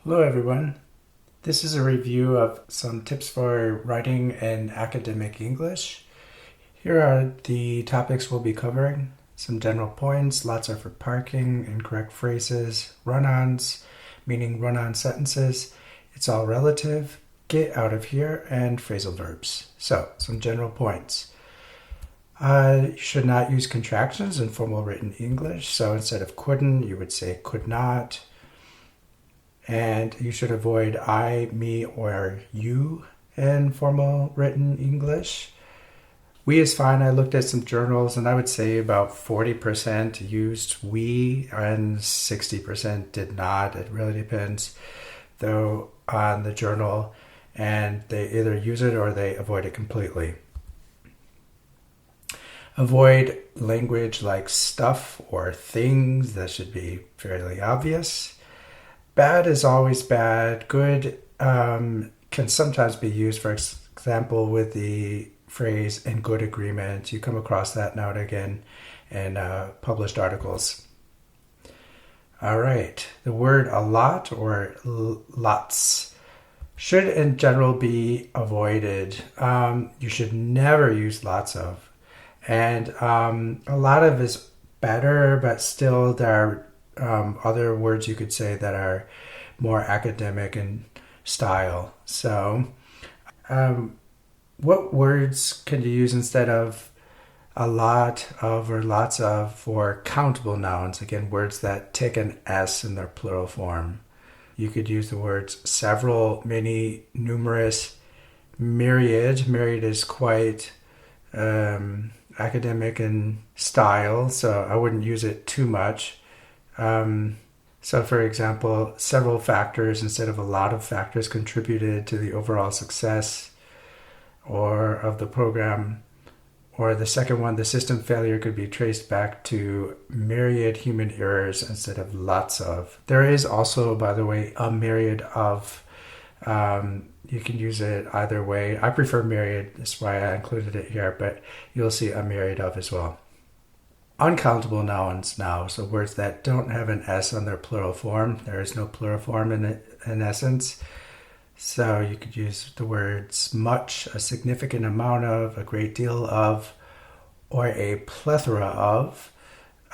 Hello everyone. This is a review of some tips for writing in academic English. Here are the topics we'll be covering. Some general points, lots are for parking, incorrect phrases, run-ons, meaning run-on sentences, it's all relative, get out of here, and phrasal verbs. So, some general points. You should not use contractions in formal written English. So instead of couldn't, you would say could not. And you should avoid I, me, or you in formal written English. We is fine. I looked at some journals and I would say about 40% used we and 60% did not. It really depends, though, on the journal, and they either use it or they avoid it completely. Avoid language like stuff or things. That should be fairly obvious. Bad is always bad. Good can sometimes be used, for example, with the phrase in good agreement. You come across that now and again in published articles. All right. The word a lot or lots should in general be avoided. You should never use lots of. And a lot of is better, but still there are other words you could say that are more academic in style. So, what words can you use instead of a lot of or lots of for countable nouns? Again, words that take an S in their plural form. You could use the words several, many, numerous, myriad. Myriad is quite academic in style, so I wouldn't use it too much. So, for example, several factors instead of a lot of factors contributed to the overall success or of the program. Or the second one, the system failure could be traced back to myriad human errors instead of lots of. There is also, by the way, a myriad of. You can use it either way. I prefer myriad, that's why I included it here, but you'll see a myriad of as well. Uncountable nouns now, so words that don't have an S on their plural form. There is no plural form in essence. So you could use the words much, a significant amount of, a great deal of, or a plethora of.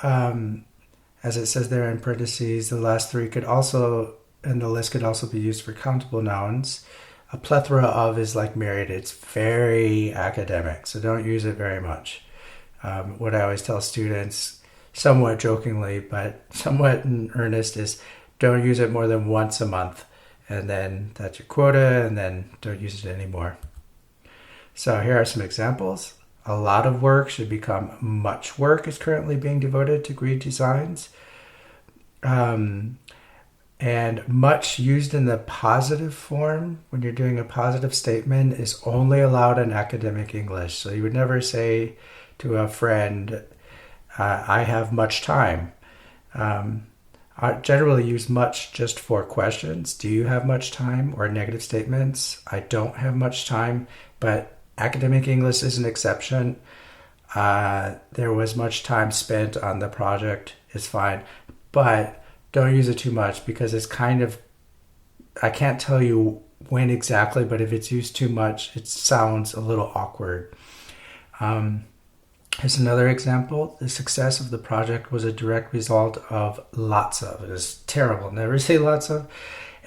As it says there in parentheses, the last three could also, and the list could also be used for countable nouns. A plethora of is like myriad. It's very academic, so don't use it very much. What I always tell students, somewhat jokingly, but somewhat in earnest, is don't use it more than once a month. And then that's your quota, and then don't use it anymore. So here are some examples. A lot of work should become much work is currently being devoted to grade designs. And much used in the positive form when you're doing a positive statement is only allowed in academic English. So you would never say to a friend, I have much time. I generally use much just for questions. Do you have much time? Or negative statements. I don't have much time, but academic English is an exception. There was much time spent on the project. It's fine. But don't use it too much because it's kind of, I can't tell you when exactly, but if it's used too much, it sounds a little awkward. Here's another example. The success of the project was a direct result of lots of. It is terrible. Never say lots of.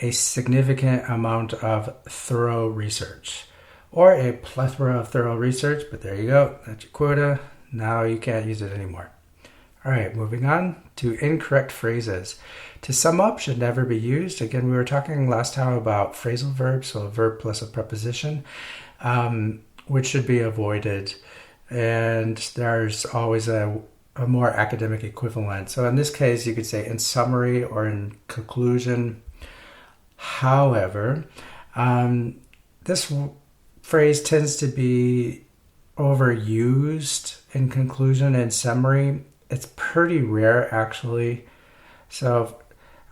A significant amount of thorough research. Or a plethora of thorough research, but there you go. That's your quota. Now you can't use it anymore. All right, moving on to incorrect phrases. To sum up should never be used. Again, we were talking last time about phrasal verbs, so a verb plus a preposition, which should be avoided. And there's always a more academic equivalent. So in this case, you could say in summary or in conclusion. However, this phrase tends to be overused in conclusion and summary. It's pretty rare, actually. So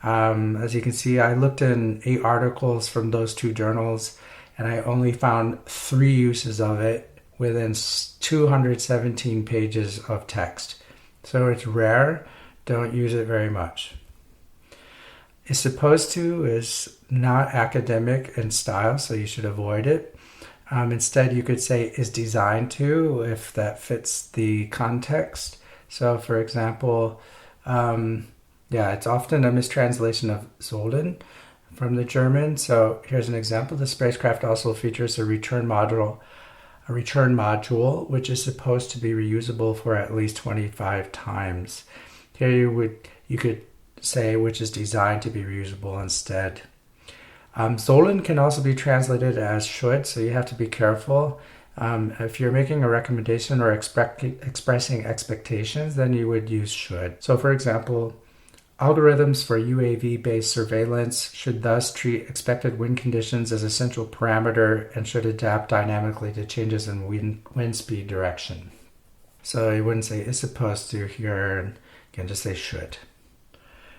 as you can see, I looked in 8 articles from those 2 journals, and I only found 3 uses of it within 217 pages of text. So it's rare. Don't use it very much. Is supposed to is not academic in style, so you should avoid it. Instead, you could say is designed to if that fits the context. So, for example, yeah, it's often a mistranslation of sollen from the German. So here's an example. The spacecraft also features a return module, which is supposed to be reusable for at least 25 times. Here you could say which is designed to be reusable instead. Solon can also be translated as should, so you have to be careful. If you're making a recommendation or expressing expectations, then you would use should. So for example, algorithms for UAV-based surveillance should thus treat expected wind conditions as a central parameter and should adapt dynamically to changes in wind speed direction. So you wouldn't say is supposed to here, and you can just say should.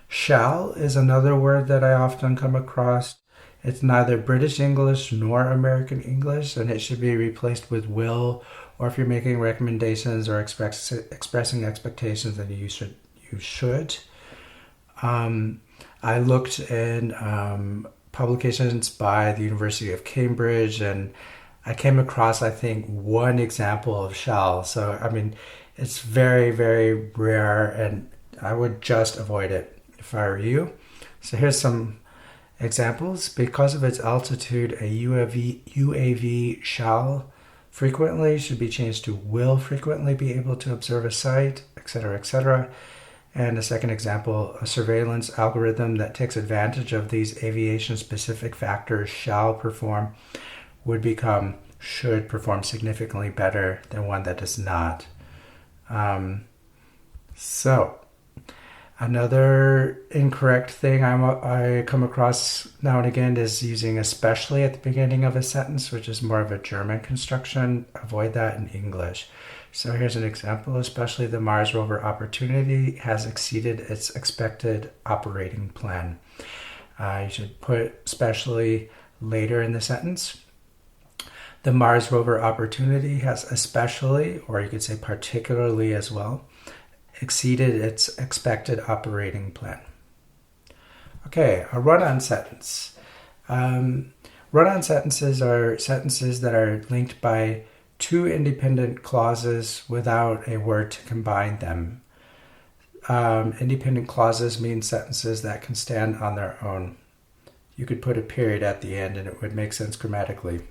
Shall is another word that I often come across. It's neither British English nor American English, and it should be replaced with will, or if you're making recommendations or expressing expectations, then you should. I looked in publications by the University of Cambridge, and I came across, I think, one example of shall. So, I mean, it's very, very rare, and I would just avoid it if I were you. So here's some examples. Because of its altitude, a UAV shall frequently should be changed to will frequently be able to observe a site, etc., etc. And a second example, a surveillance algorithm that takes advantage of these aviation-specific factors should perform significantly better than one that does not. So another incorrect thing I come across now and again is using especially at the beginning of a sentence, which is more of a German construction. Avoid that in English. So here's an example. Especially the Mars rover Opportunity has exceeded its expected operating plan. You should put especially later in the sentence. The Mars rover Opportunity has especially, or you could say particularly as well, exceeded its expected operating plan. Okay, a run-on sentence. Run-on sentences are sentences that are linked by two independent clauses without a word to combine them. Independent clauses mean sentences that can stand on their own. You could put a period at the end and it would make sense grammatically.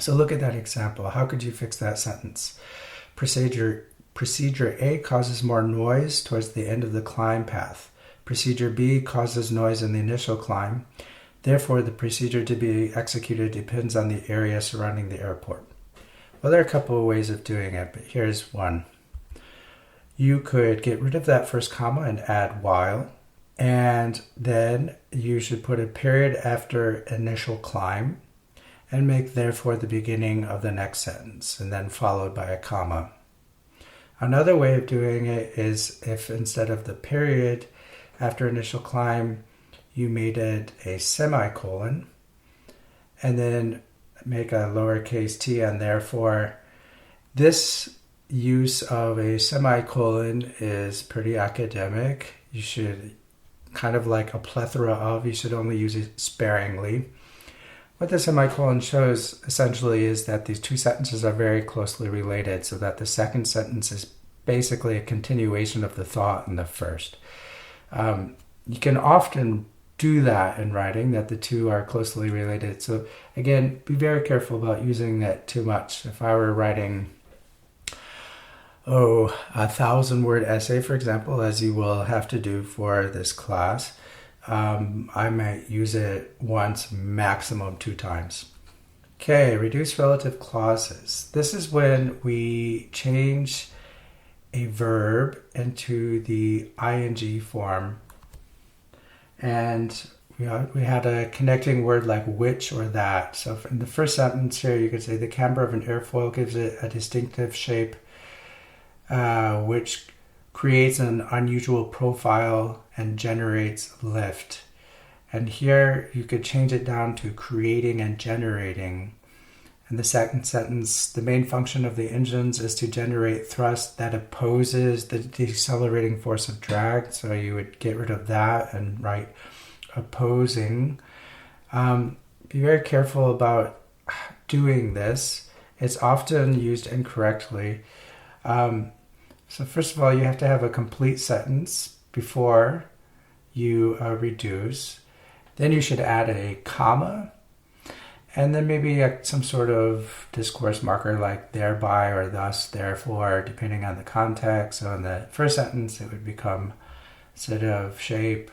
So look at that example. How could you fix that sentence? Procedure A causes more noise towards the end of the climb path. Procedure B causes noise in the initial climb. Therefore, the procedure to be executed depends on the area surrounding the airport. Well, there are a couple of ways of doing it, but here's one. You could get rid of that first comma and add while, and then you should put a period after initial climb and make therefore the beginning of the next sentence, and then followed by a comma. Another way of doing it is if instead of the period after initial climb, you made it a semicolon, and then make a lowercase t and therefore. This use of a semicolon is pretty academic. You should, kind of like a plethora of, you should only use it sparingly. What the semicolon shows essentially is that these two sentences are very closely related, so that the second sentence is basically a continuation of the thought in the first. You can often do that in writing, that the two are closely related. So again, be very careful about using that too much. If I were writing, a 1,000-word essay, for example, as you will have to do for this class, I might use it once, maximum 2 times. Okay, reduce relative clauses. This is when we change a verb into the ing form, and we had a connecting word like which or that. So in the first sentence here, you could say the camber of an airfoil gives it a distinctive shape, which creates an unusual profile and generates lift. And here you could change it down to creating and generating. In the second sentence, the main function of the engines is to generate thrust that opposes the decelerating force of drag. So you would get rid of that and write opposing. Be very careful about doing this. It's often used incorrectly. So first of all, you have to have a complete sentence before you reduce. Then you should add a comma. And then maybe some sort of discourse marker like thereby or thus, therefore, depending on the context. So in the first sentence, it would become, instead of shape,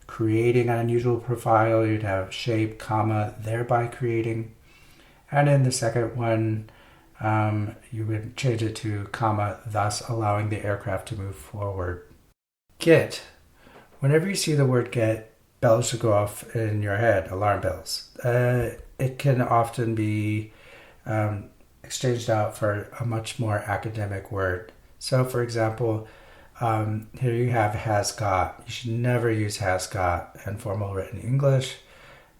creating an unusual profile, you'd have shape, comma, thereby creating. And in the second one, you would change it to comma, thus allowing the aircraft to move forward. Get. Whenever you see the word get, bells should go off in your head, alarm bells. It can often be exchanged out for a much more academic word. So, for example, here you have has got. You should never use has got in formal written English.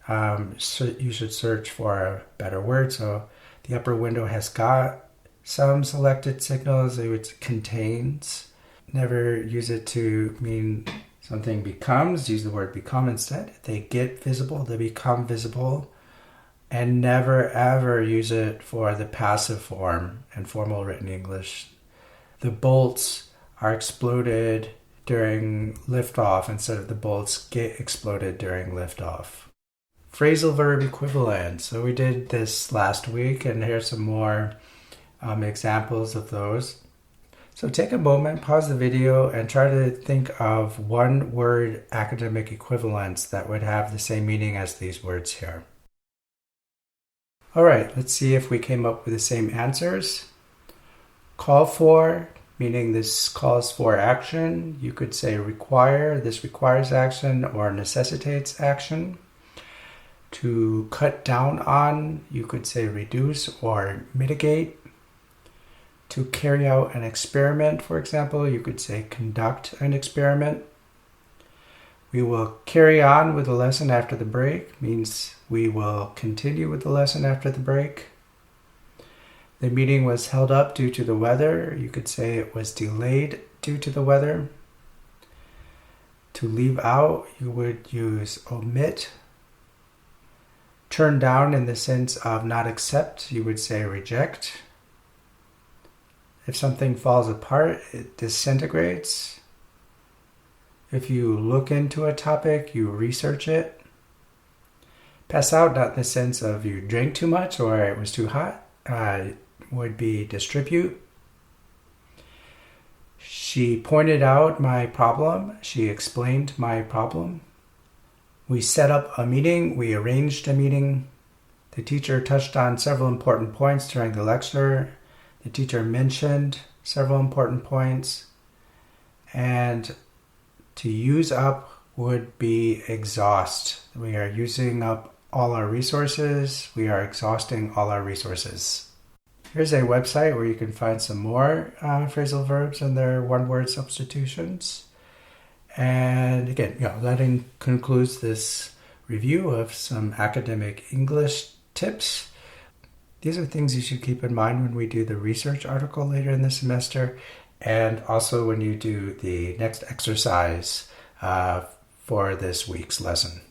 So you should search for a better word. So the upper window has got some selected signals. It contains. Never use it to mean something becomes. Use the word become instead. They get visible. They become visible. And never ever use it for the passive form in formal written English. The bolts are exploded during liftoff instead of the bolts get exploded during liftoff. Phrasal verb equivalent. So we did this last week, and here's some more examples of those. So take a moment, pause the video, and try to think of one word academic equivalents that would have the same meaning as these words here. All right, let's see if we came up with the same answers. Call for, meaning this calls for action. You could say require, this requires action or necessitates action. To cut down on, you could say reduce or mitigate. To carry out an experiment, for example, you could say conduct an experiment. We will carry on with the lesson after the break, means we will continue with the lesson after the break. The meeting was held up due to the weather. You could say it was delayed due to the weather. To leave out, you would use omit. Turn down in the sense of not accept, you would say reject. If something falls apart, it disintegrates. If you look into a topic, you research it. Pass out, not in the sense of you drank too much or it was too hot, would be distribute. She pointed out my problem. She explained my problem. We set up a meeting. We arranged a meeting. The teacher touched on several important points during the lecture. The teacher mentioned several important points. And to use up would be exhaust. We are using up all our resources. We are exhausting all our resources. Here's a website where you can find some more phrasal verbs and their one-word substitutions. And again, that concludes this review of some academic English tips. These are things you should keep in mind when we do the research article later in the semester, and also when you do the next exercise for this week's lesson.